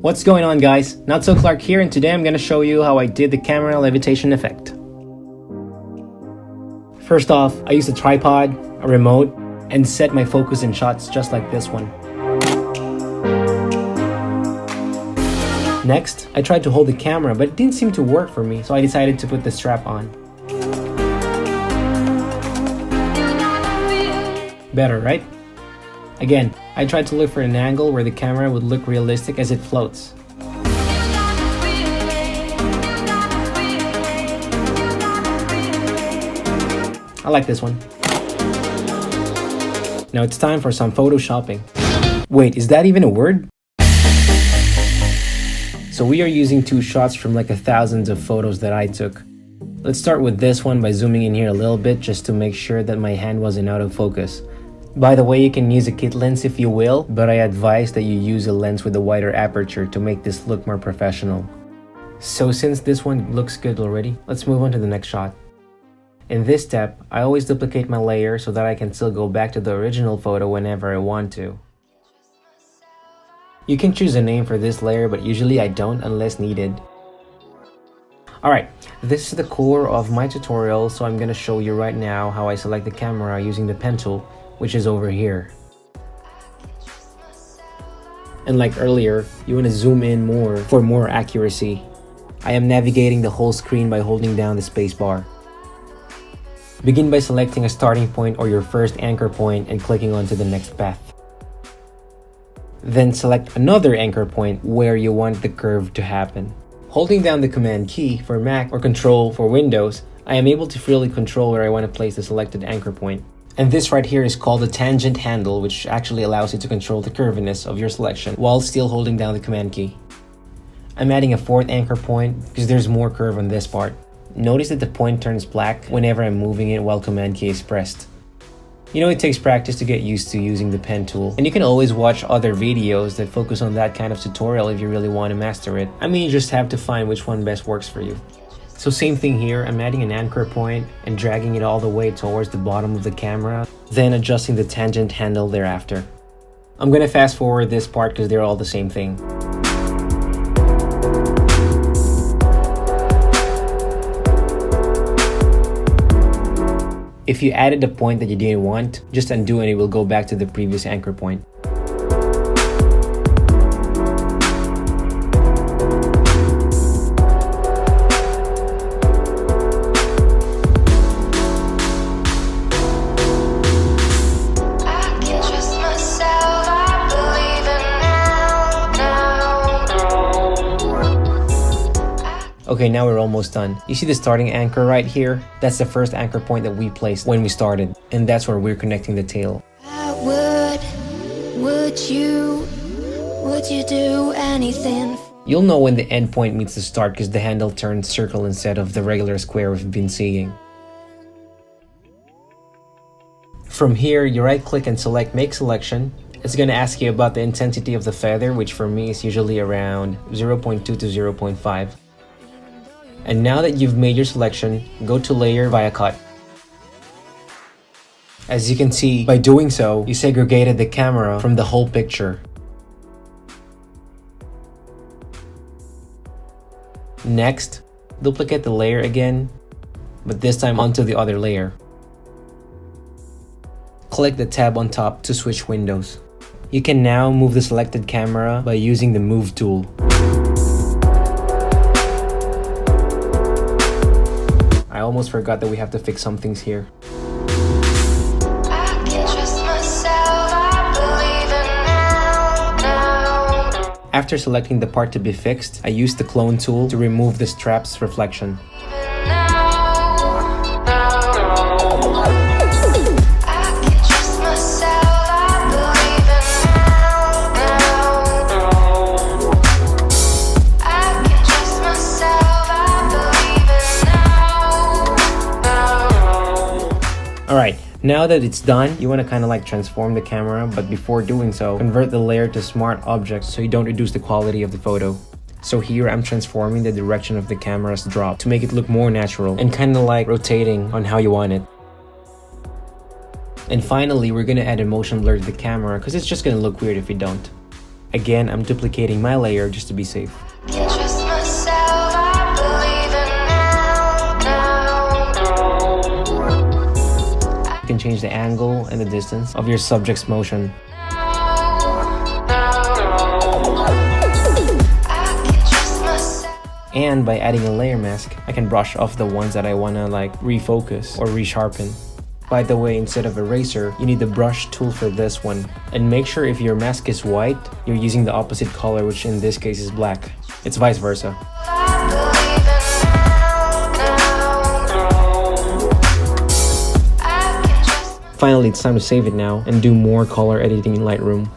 What's going on, guys? Not-so-Clark here, and today I'm going to show you how I did the camera levitation effect. First off, I used a tripod, a remote, and set my focus in shots just like this one. Next, I tried to hold the camera, but it didn't seem to work for me, so I decided to put the strap on. Better, right? Again, I tried to look for an angle where the camera would look realistic as it floats. I like this one. Now it's time for some photoshopping. Wait, is that even a word? So we are using two shots from like thousands of photos that I took. Let's start with this one by zooming in here a little bit just to make sure that my hand wasn't out of focus. By the way, you can use a kit lens if you will, but I advise that you use a lens with a wider aperture to make this look more professional. So since this one looks good already, let's move on to the next shot. In this step, I always duplicate my layer so that I can still go back to the original photo whenever I want to. You can choose a name for this layer, but usually I don't unless needed. Alright, this is the core of my tutorial, so I'm gonna show you right now how I select the camera using the pen tool, which is over here. And like earlier, you want to zoom in more for more accuracy. I am navigating the whole screen by holding down the spacebar. Begin by selecting a starting point or your first anchor point and clicking onto the next path. Then select another anchor point where you want the curve to happen. Holding down the Command key for Mac or Control for Windows, I am able to freely control where I want to place the selected anchor point. And this right here is called the tangent handle, which actually allows you to control the curviness of your selection while still holding down the Command key. I'm adding a fourth anchor point because there's more curve on this part. Notice that the point turns black whenever I'm moving it while Command key is pressed. You know, it takes practice to get used to using the pen tool, and you can always watch other videos that focus on that kind of tutorial if you really want to master it. I mean, you just have to find which one best works for you. So same thing here, I'm adding an anchor point and dragging it all the way towards the bottom of the camera, then adjusting the tangent handle thereafter. I'm gonna fast forward this part because they're all the same thing. If you added a point that you didn't want, just undo and it will go back to the previous anchor point. Okay, now we're almost done. You see the starting anchor right here? That's the first anchor point that we placed when we started, and that's where we're connecting the tail. Would you do anything? You'll know when the end point meets the start because the handle turns circle instead of the regular square we've been seeing. From here, you right click and select Make Selection. It's going to ask you about the intensity of the feather, which for me is usually around 0.2 to 0.5. And now that you've made your selection, go to Layer via Cut. As you can see, by doing so, you segregated the camera from the whole picture. Next, duplicate the layer again, but this time onto the other layer. Click the tab on top to switch windows. You can now move the selected camera by using the Move tool. I almost forgot that we have to fix some things here. After selecting the part to be fixed, I used the clone tool to remove the strap's reflection. Alright, now that it's done, you want to kind of like transform the camera, but before doing so, convert the layer to smart objects so you don't reduce the quality of the photo. So here I'm transforming the direction of the camera's drop to make it look more natural and kind of like rotating on how you want it. And finally, we're going to add a motion blur to the camera because it's just going to look weird if you don't. Again, I'm duplicating my layer just to be safe. You can change the angle and the distance of your subject's motion. And by adding a layer mask, I can brush off the ones that I wanna like refocus or resharpen. By the way, instead of eraser, you need the brush tool for this one. And make sure if your mask is white, you're using the opposite color, which in this case is black. It's vice versa. Finally, it's time to save it now and do more color editing in Lightroom.